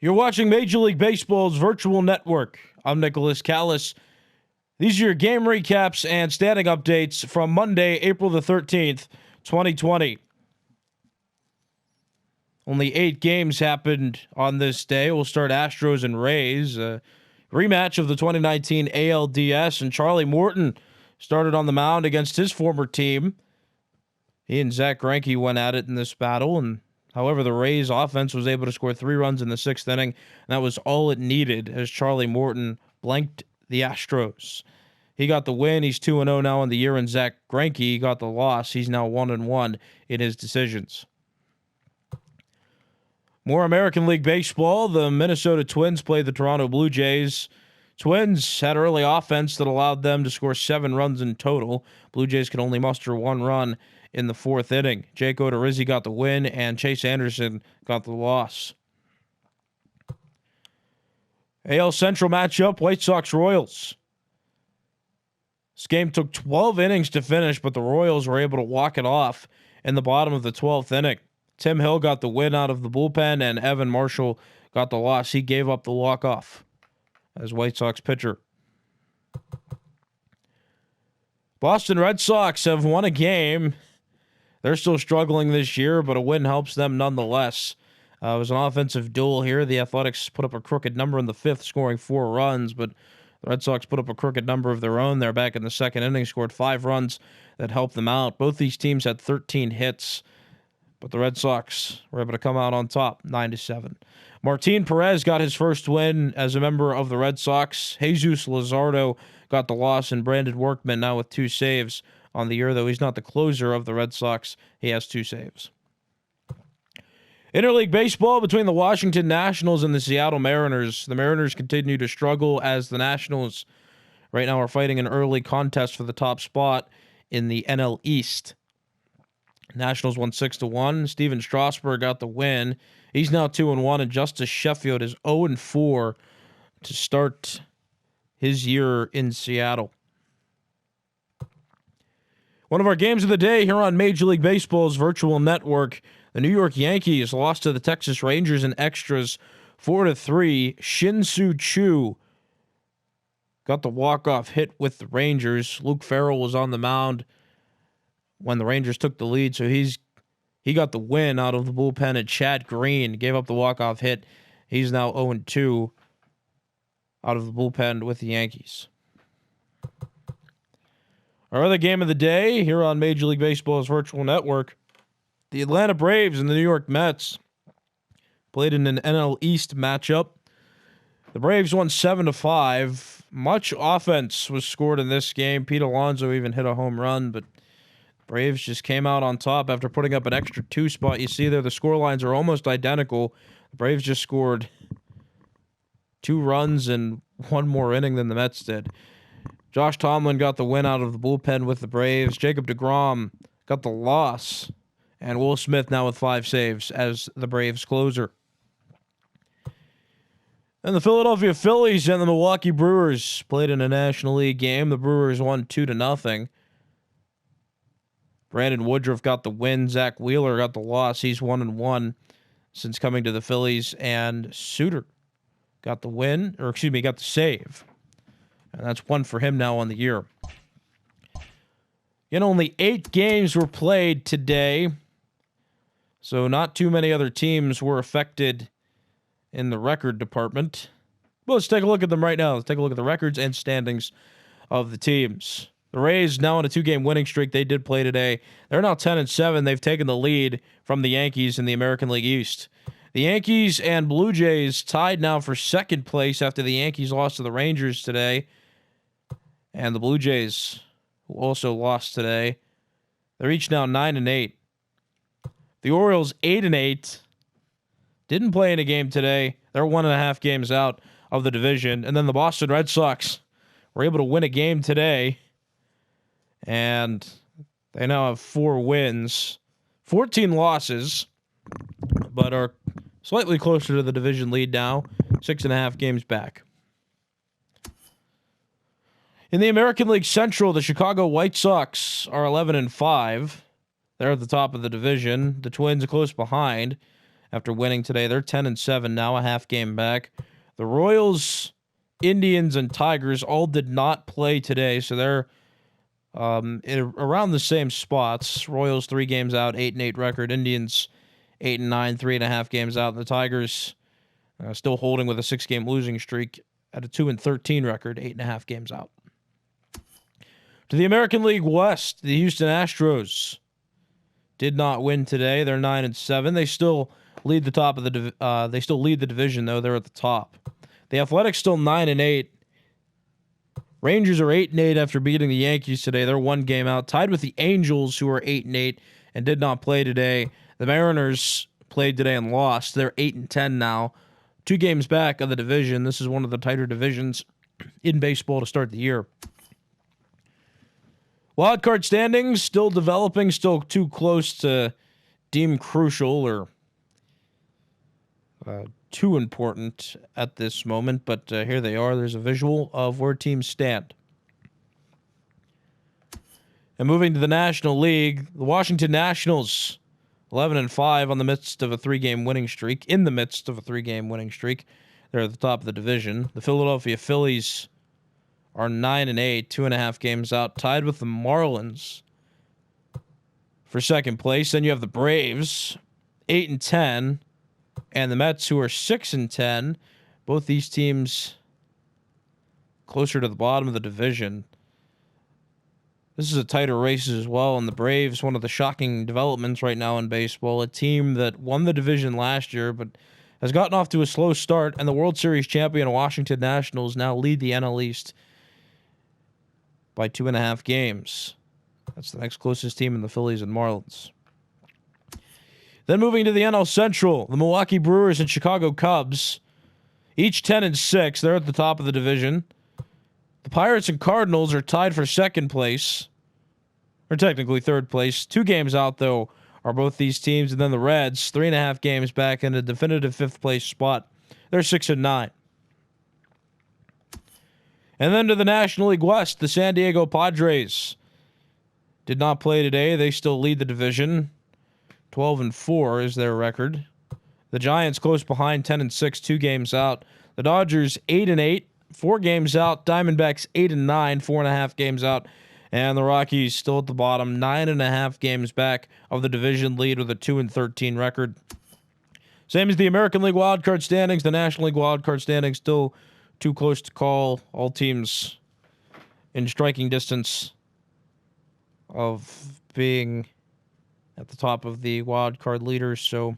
You're watching Major League Baseball's virtual network. I'm Nicholas Callis. These are your game recaps and standing updates from Monday, April the 13th, 2020. Only 8 games happened on this day. We'll start Astros and Rays. A rematch of the 2019 ALDS, and Charlie Morton started on the mound against his former team. He and Zach Greinke went at it in this battle, and however, the Rays offense was able to score 3 runs in the 6th inning, and that was all it needed as Charlie Morton blanked the Astros. He got the win. He's 2-0 now in the year, and Zach Greinke got the loss. He's now 1-1 in his decisions. More American League Baseball. The Minnesota Twins played the Toronto Blue Jays. Twins had early offense that allowed them to score 7 runs in total. Blue Jays could only muster 1 run in the 4th inning. Jake Odorizzi got the win, and Chase Anderson got the loss. AL Central matchup, White Sox-Royals. This game took 12 innings to finish, but the Royals were able to walk it off in the bottom of the 12th inning. Tim Hill got the win out of the bullpen, and Evan Marshall got the loss. He gave up the walk-off as White Sox pitcher. Boston Red Sox have won a game. They're still struggling this year, but a win helps them nonetheless. It was an offensive duel here. The Athletics put up a crooked number in the 5th, scoring 4 runs, but the Red Sox put up a crooked number of their own. They're back in the 2nd inning, scored 5 runs that helped them out. Both these teams had 13 hits, but the Red Sox were able to come out on top, 9-7. Martin Perez got his first win as a member of the Red Sox. Jesus Luzardo got the loss, and Brandon Workman now with 2 saves on the year, though he's not the closer of the Red Sox. He has 2 saves. Interleague baseball between the Washington Nationals and the Seattle Mariners. The Mariners continue to struggle as the Nationals right now are fighting an early contest for the top spot in the NL East. Nationals won 6-1. Steven Strasburg got the win. He's now 2-1, and Justice Sheffield is 0-4 to start his year in Seattle. One of our games of the day here on Major League Baseball's virtual network. The New York Yankees lost to the Texas Rangers in extras 4-3. Shin-Soo Choo got the walk-off hit with the Rangers. Luke Farrell was on the mound when the Rangers took the lead, so he got the win out of the bullpen, and Chad Green gave up the walk-off hit. He's now 0-2 out of the bullpen with the Yankees. Our other game of the day here on Major League Baseball's virtual network, the Atlanta Braves and the New York Mets played in an NL East matchup. The Braves won 7-5. Much offense was scored in this game. Pete Alonso even hit a home run, but Braves just came out on top after putting up an extra 2 spot. You see there, the score lines are almost identical. The Braves just scored 2 runs in 1 more inning than the Mets did. Josh Tomlin got the win out of the bullpen with the Braves. Jacob deGrom got the loss. And Will Smith now with 5 saves as the Braves closer. And the Philadelphia Phillies and the Milwaukee Brewers played in a National League game. The Brewers won 2-0. Brandon Woodruff got the win. Zach Wheeler got the loss. He's 1-1 since coming to the Phillies. And Suter got the win, got the save. And that's 1 for him now on the year. Only 8 games were played today, so not too many other teams were affected in the record department. But let's take a look at them right now. Let's take a look at the records and standings of the teams. The Rays now on a 2-game winning streak. They did play today. They're now 10-7. They've taken the lead from the Yankees in the American League East. The Yankees and Blue Jays tied now for 2nd place after the Yankees lost to the Rangers today. And the Blue Jays, who also lost today, they're each now 9-8. The Orioles 8-8. Didn't play in a game today. They're 1.5 games out of the division. And then the Boston Red Sox were able to win a game today. And they now have 4 wins, 14 losses, but are slightly closer to the division lead now, 6.5 games back. In the American League Central, the Chicago White Sox are 11-5. They're at the top of the division. The Twins are close behind after winning today. They're 10-7 now, a half game back. The Royals, Indians, and Tigers all did not play today, so they're around the same spots. Royals 3 games out, 8-8 record. Indians 8-9, 3.5 games out. And the Tigers still holding with a 6-game losing streak at a 2-13 record, 8.5 games out. To the American League West, the Houston Astros did not win today. They're 9-7. They still lead the top of the they still lead the division though. They're at the top. The Athletics still 9-8. Rangers are 8-8 after beating the Yankees today. They're 1 game out, tied with the Angels, who are 8-8 and did not play today. The Mariners played today and lost. They're 8-10 now, 2 games back of the division. This is one of the tighter divisions in baseball to start the year. Wild card standings still developing, still too close to deem crucial or too important at this moment, but here they are. There's a visual of where teams stand. And moving to the National League, the Washington Nationals, 11-5 on the midst of a 3-game winning streak. In the midst of a 3-game winning streak, they're at the top of the division. The Philadelphia Phillies are 9-8, 2.5 games out, tied with the Marlins for second place. Then you have the Braves, 8-10. And the Mets, who are 6-10, both these teams closer to the bottom of the division. This is a tighter race as well. And the Braves, one of the shocking developments right now in baseball, a team that won the division last year but has gotten off to a slow start. And the World Series champion Washington Nationals now lead the NL East by 2.5 games. That's the next closest team in the Phillies and Marlins. Then moving to the NL Central, the Milwaukee Brewers and Chicago Cubs, each 10-6. They're at the top of the division. The Pirates and Cardinals are tied for second place, or technically third place. 2 games out, though, are both these teams. And then the Reds, 3.5 games back in a definitive 5th place spot. They're 6-9. And then to the National League West, the San Diego Padres did not play today. They still lead the division. 12-4 is their record. The Giants close behind, 10-6, 2 games out. The Dodgers 8-8, 4 games out. Diamondbacks 8-9, 4.5 games out. And the Rockies still at the bottom, 9.5 games back of the division lead with a 2-13 record. Same as the American League wildcard standings. The National League wildcard standings still too close to call. All teams in striking distance of being at the top of the wild card leaders, so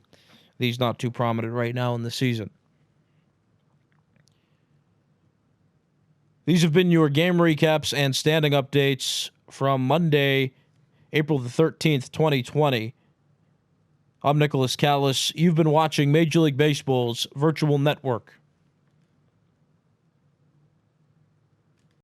these not too prominent right now in the season. These have been your game recaps and standing updates from Monday, April the 13th, 2020. I'm Nicholas Callis. You've been watching Major League Baseball's Virtual Network.